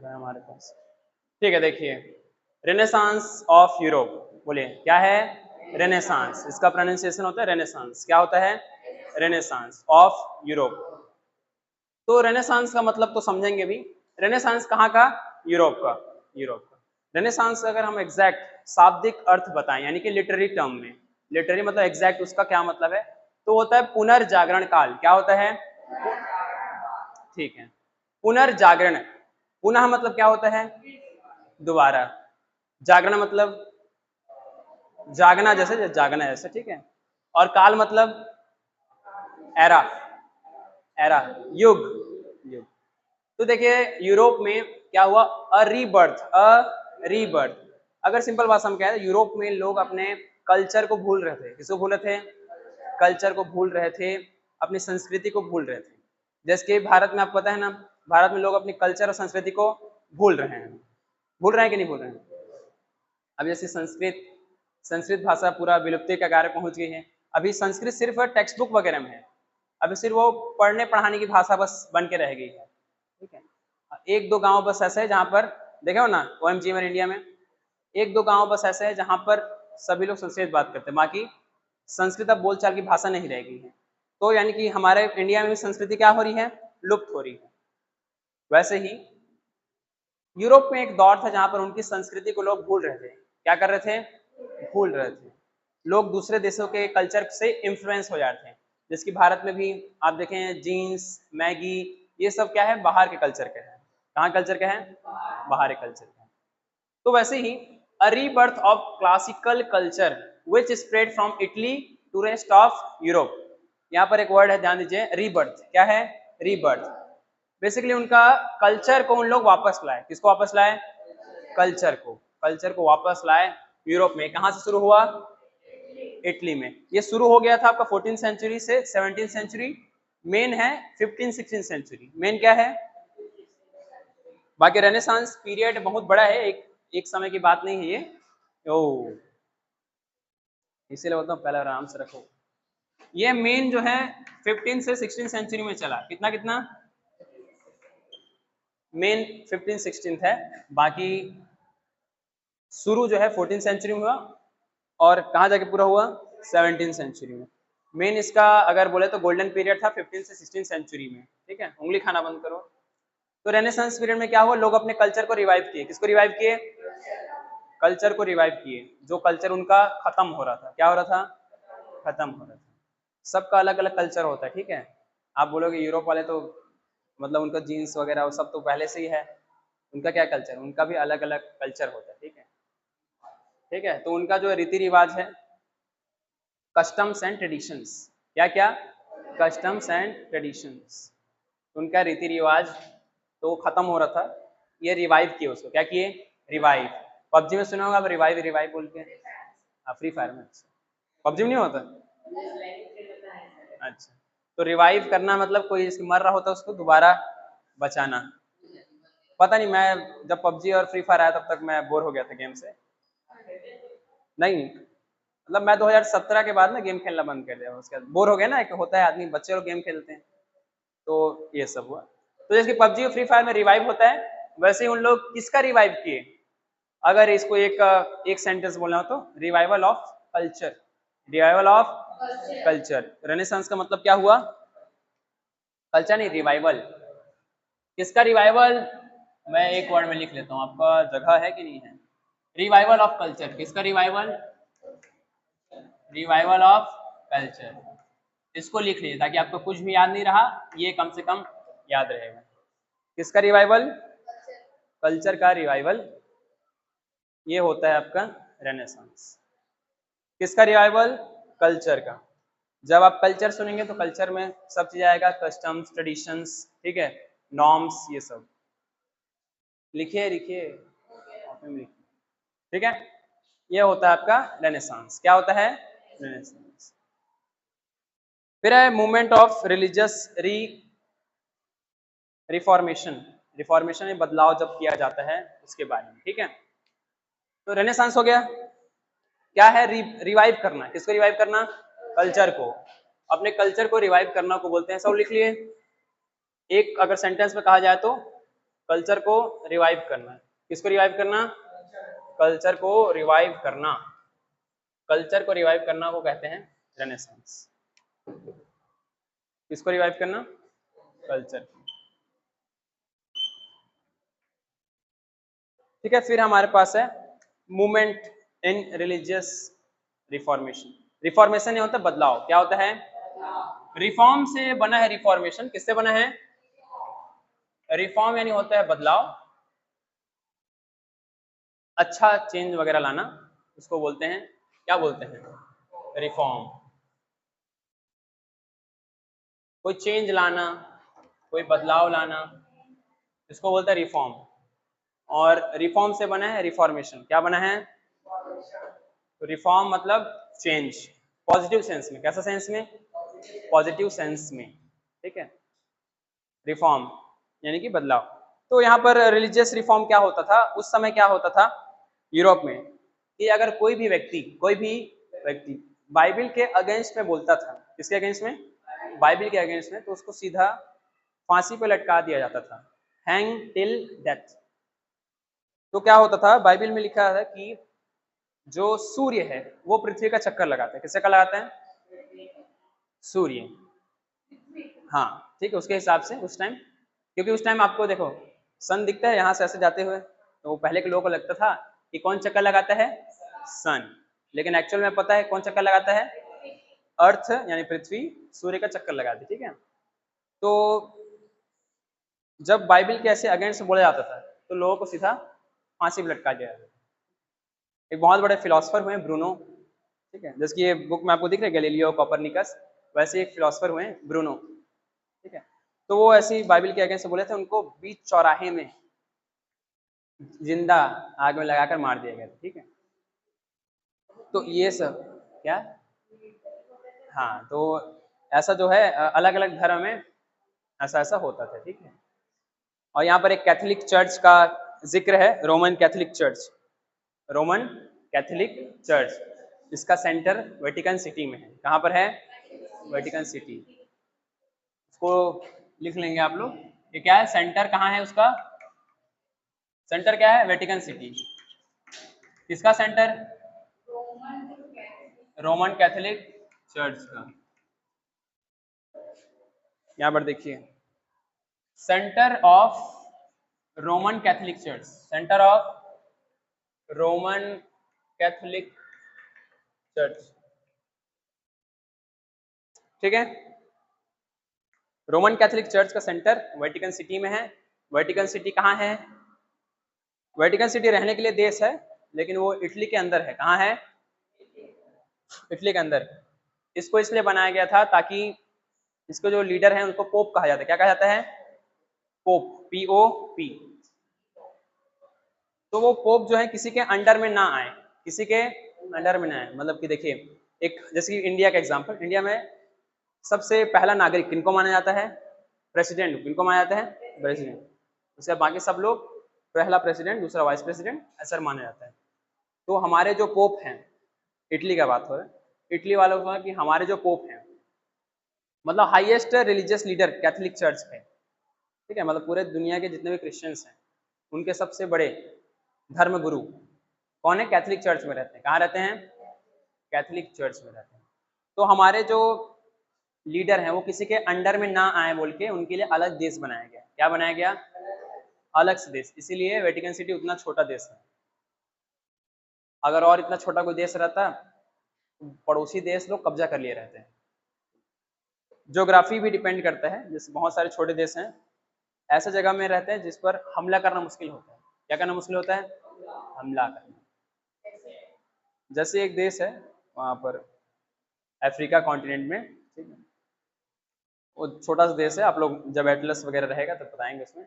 है हमारे पास। ठीक है, देखिए रेनेसांस ऑफ यूरोप, बोलिए क्या है? रेनेसांस, इसका प्रोनाउंसिएशन होता है रेनेसांस। क्या होता है? Renaissance of Europe. तो रेनेसांस का मतलब तो समझेंगे भी। रेनेसांस कहाँ का? यूरोप का। यूरोप का रेनेसांस अगर हम एग्जैक्ट शाब्दिक अर्थ बताएं, यानी कि लिटरेरी टर्म में, लिटरेरी मतलब एग्जैक्ट उसका क्या मतलब है, तो होता है पुनर्जागरण काल। क्या होता है? ठीक है, पुनर्जागरण। पुनः मतलब क्या होता है? दोबारा। जागरण मतलब जागना, जैसे जागना जैसे, ठीक है। और काल मतलब एरा, एरा युग, युग। तो देखिए यूरोप में क्या हुआ? अ रीबर्थ, अ रीबर्थ। अगर सिंपल भाषा में क्या है, यूरोप में लोग अपने कल्चर को भूल रहे थे। किसको भूल रहे थे? कल्चर को भूल रहे थे, अपनी संस्कृति को भूल रहे थे। जैसे कि भारत में आपको पता है ना, भारत में लोग अपनी कल्चर और संस्कृति को भूल रहे हैं। भूल रहे हैं कि नहीं भूल रहे हैं? अब जैसे संस्कृत, संस्कृत भाषा पूरा विलुप्ति के कार्य पहुंच गई है। अभी संस्कृत सिर्फ टेक्स्ट बुक वगैरह में है, अभी सिर्फ वो पढ़ने पढ़ाने की भाषा बस बन के रह गई है। ठीक है, एक दो गांव बस ऐसे है जहाँ पर देखे हो ना, OMG में इंडिया में एक दो गांव बस ऐसे है जहाँ पर सभी लोग संस्कृत बात करते हैं, बाकी संस्कृत अब बोलचाल की भाषा नहीं रह गई है। तो यानी कि हमारे इंडिया में भी संस्कृति क्या हो रही है? लुप्त हो रही है। वैसे ही यूरोप में एक दौर था जहां पर उनकी संस्कृति को लोग भूल रहे थे। क्या कर रहे थे? भूल रहे थे। लोग दूसरे देशों के कल्चर से इन्फ्लुएंस हो जाते हैं। जैसे कि भारत में भी आप देखें, जीन्स, मैगी, ये सब क्या है? बाहर के कल्चर के हैं। कहाँ कल्चर के हैं? बाहर के कल्चर के हैं। तो वैसे ही a rebirth of classical culture which spread from Italy to rest of Europe. यहाँ पर एक वर्ड है, ध्यान दीजिए, रीबर्थ। क्या है? रीबर्थ। बेसिकली उनका कल्चर को उन लोग वापस लाए। किसको वापस लाए? कल्चर को, कल्चर को वापस लाए यूरोप में। कहाँ से शुरू हुआ? इटली में। ये शुरू हो गया था आपका 14th सेंचुरी से 17th सेंचुरी। मेन है 15th 16th सेंचुरी। मेन क्या है? बाकी रेनेसांस पीरियड बहुत बड़ा है, एक समय की बात नहीं है ये। ओ, इसीलिए बोलता हूँ पहले आराम से रखो। ये मेन जो है 15 से 16 सेंचुरी में चला। कितना कितना? मेन 15 16 है, बाकी शुरू जो है 14 सेंचुरी में हुआ और कहाँ जाके पूरा हुआ? 17 सेंचुरी में। मेन इसका अगर बोले तो गोल्डन पीरियड था 15 से 16 सेंचुरी में। ठीक है, उंगली खाना बंद करो। तो रेनेसांस पीरियड में क्या हुआ? लोग अपने कल्चर को रिवाइव किए। किसको रिवाइव किए? कल्चर को रिवाइव किए। जो कल्चर उनका खत्म हो रहा था। क्या हो रहा था? खत्म हो रहा था। सबका अलग अलग कल्चर होता है, ठीक है। आप बोलोगे यूरोप वाले तो मतलब उनका जीन्स वगैरह वो सब तो पहले से ही है, उनका क्या कल्चर? उनका भी अलग अलग कल्चर होता है, ठीक है। ठीक है, तो उनका जो रीति रिवाज है, कस्टम्स एंड ट्रेडिशंस, क्या क्या? कस्टम्स एंड ट्रेडिशंस, उनका रीति रिवाज तो खत्म हो रहा था, ये रिवाइव किए उसको। क्या किए? रिवाइव। पबजी में सुना होगा आप, रिवाइव रिवाइव बोल के। फ्री फायर में? पबजी में नहीं होता? अच्छा, तो रिवाइव करना मतलब कोई इसकी मर रहा होता है उसको दोबारा बचाना। पता नहीं, मैं जब पबजी और फ्री फायर आया तब तक मैं बोर हो गया था गेम से। नहीं मतलब मैं 2017 के बाद ना गेम खेलना बंद कर दिया, उसके बाद बोर हो गया ना। एक होता है आदमी, बच्चे लोग गेम खेलते हैं, तो ये सब हुआ। तो जैसे पबजी और फ्री फायर में रिवाइव होता है, वैसे ही उन लोग किसका रिवाइव किए? अगर इसको एक सेंटेंस बोलना हो तो revival of culture. Revival of culture. Renaissance का मतलब क्या हुआ? कल्चर नहीं, रिवाइवल। किसका रिवाइवल? मैं एक वर्ड में लिख लेता हूँ, आपका जगह है कि नहीं है? Revival of culture. किसका रिवाइवल? Revival of culture. इसको लिख लीजिए ताकि आपको कुछ भी याद नहीं रहा, ये कम से कम याद रहेगा। किसका रिवाइवल? कल्चर का रिवाइवल, ये होता है आपका रेनेसांस। किसका रिवाइवल? कल्चर का। जब आप कल्चर सुनेंगे तो कल्चर में सब चीज आएगा, कस्टम्स, ट्रेडिशंस, ठीक है, नॉर्म्स, ये सब लिखिए लिखिए, ठीक है। ये होता है आपका रेनेसांस। क्या होता है? रेनेसांस। फिर है movement of religious reformation. Reformation में बदलाव जब किया जाता है उसके बारे में, ठीक है। तो रेनेसांस हो गया, क्या है? रिवाइव करना। किसको रिवाइव करना? कल्चर को। अपने कल्चर को रिवाइव करना को बोलते हैं। सब लिख लिए। एक अगर सेंटेंस में कहा जाए तो कल्चर को रिवाइव करना। किसको रिवाइव करना? कल्चर को रिवाइव करना। कल्चर को रिवाइव करना को कहते हैं रेनेसांस। किसको रिवाइव करना? कल्चर। ठीक है, फिर हमारे पास है movement in religious reformation. Reformation ये होता है बदलाव। क्या होता है? रिफॉर्म से बना है रिफॉर्मेशन। किससे बना है? रिफॉर्म यानी होता है बदलाव, अच्छा चेंज वगैरह लाना, उसको बोलते हैं, क्या बोलते हैं? रिफॉर्म। कोई चेंज लाना, कोई बदलाव लाना, इसको बोलते हैं रिफॉर्म। और रिफॉर्म से बना है रिफॉर्मेशन। क्या बना है? तो रिफॉर्म मतलब चेंज, पॉजिटिव सेंस में। कैसा सेंस में? पॉजिटिव सेंस में। ठीक है, रिफॉर्म यानी कि बदलाव। तो यहाँ पर रिलीजियस रिफॉर्म क्या होता था उस समय? क्या होता था यूरोप में कि अगर कोई भी व्यक्ति बाइबल के अगेंस्ट में बोलता था। किसके अगेंस्ट में? बाइबल के अगेंस्ट में। तो उसको सीधा फांसी पे लटका दिया जाता था, हैंग टिल डेथ। तो क्या होता था? बाइबल में लिखा है कि जो सूर्य है वो पृथ्वी का चक्कर लगाता है। किसका लगाता है? सूर्य। हाँ ठीक है, उसके हिसाब से उस टाइम, क्योंकि उस टाइम आपको देखो सन दिखता है यहाँ से ऐसे जाते हुए, तो पहले के लोगों को लगता था कि कौन चक्कर लगाता है? सन। लेकिन एक्चुअल में पता है कौन चक्कर लगाता है? अर्थ यानी पृथ्वी सूर्य का चक्कर लगाती। ठीक है, तो जब बाइबल के ऐसे अगेंस्ट बोला जाता था तो लोगों को सीधा फांसी पे लटका दिया जाता था। एक बहुत बड़े फिलोसफर हुए ब्रूनो। ठीक है, जैसे कि ये बुक में आपको दिख रहा है गैलीलियो कोपरनिकस, वैसे एक फिलोसफर हुए ब्रूनो। ठीक है, तो वो ऐसे ही बाइबल के अगेंस्ट बोले थे, उनको बीच चौराहे में जिंदा आग में लगाकर मार दिया गया था। ठीक है, तो ये सब क्या, हाँ, तो ऐसा जो है अलग अलग धर्म में ऐसा ऐसा होता था। ठीक है, और यहाँ पर एक कैथोलिक चर्च का जिक्र है, Roman Catholic church. Roman Catholic church, इसका सेंटर वेटिकन सिटी में है। कहाँ पर है? Vatican city. इसको लिख लेंगे आप लोग। ये क्या है? सेंटर कहाँ है उसका? सेंटर क्या है? Vatican city. किसका सेंटर? रोमन कैथोलिक चर्च का। यहाँ पर देखिए, centre of Roman Catholic church, centre of Roman Catholic church. ठीक है, रोमन कैथोलिक चर्च का सेंटर वेटिकन सिटी में है। वेटिकन सिटी कहाँ है? वेटिकन सिटी रहने के लिए देश है, लेकिन वो इटली के अंदर है। कहाँ है? इटली के अंदर। इसको इसलिए बनाया गया था ताकि इसको जो लीडर है उनको पोप कहा जाता है। क्या कहा जाता है? Pope, POP। तो वो पोप जो है किसी के अंडर में ना आए, किसी के अंडर में ना आए। मतलब कि देखिए, एक जैसे कि इंडिया का एग्जांपल, इंडिया में सबसे पहला नागरिक किनको माना जाता है? प्रेसिडेंट। किनको माना जाता है? प्रेसिडेंट। उसके बाद बाकी सब लोग पहला प्रेसिडेंट, दूसरा वाइस प्रेसिडेंट, ऐसा माना जाता है। तो हमारे जो पोप हैं, इटली का बात हो रहा है, इटली वालों को कि हमारे जो पोप हैं मतलब highest religious leader Catholic church है। ठीक है, मतलब पूरे दुनिया के जितने भी क्रिश्चियंस हैं उनके सबसे बड़े धर्म गुरु कौन है? कैथोलिक चर्च में रहते हैं। कहाँ रहते हैं? कैथोलिक चर्च में रहते हैं। तो हमारे जो लीडर हैं वो किसी के अंडर में ना आए बोल के उनके लिए अलग देश बनाया गया। क्या बनाया गया? अलग से देश। इसीलिए वेटिकन सिटी उतना छोटा देश है। अगर और इतना छोटा कोई देश रहता तो पड़ोसी देश लोग कब्जा कर लिए रहते हैं। ज्योग्राफी भी डिपेंड करता है, जैसे बहुत सारे छोटे देश हैं ऐसे जगह में रहते हैं जिस पर हमला करना मुश्किल होता है। क्या करना मुश्किल होता है? हमला करना। जैसे एक देश है वहां पर अफ्रीका कॉन्टिनेंट में, ठीक है, वो छोटा सा देश है, आप लोग जब एटलस वगैरह रहेगा तो बताएंगे उसमें।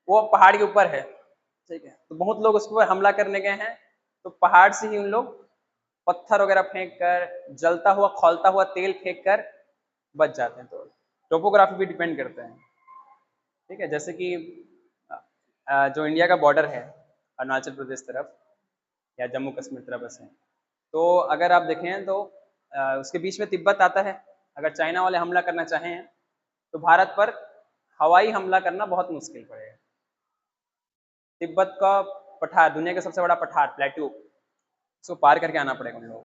वो पहाड़ के ऊपर है, ठीक है, तो बहुत लोग उसके ऊपर हमला करने गए हैं, तो पहाड़ से ही उन लोग पत्थर वगैरह फेंक कर, जलता हुआ खौलता हुआ तेल फेंक कर बच जाते हैं। तो टोपोग्राफी भी डिपेंड करता है। ठीक है, जैसे कि जो इंडिया का बॉर्डर है अरुणाचल प्रदेश तरफ या जम्मू कश्मीर तरफ से, तो अगर आप देखें तो उसके बीच में तिब्बत आता है। अगर चाइना वाले हमला करना चाहें तो भारत पर हवाई हमला करना बहुत मुश्किल पड़ेगा। तिब्बत का पठार, दुनिया का सबसे बड़ा पठार प्लेट्यू, उसको पार करके आना पड़ेगा उन लोगों को।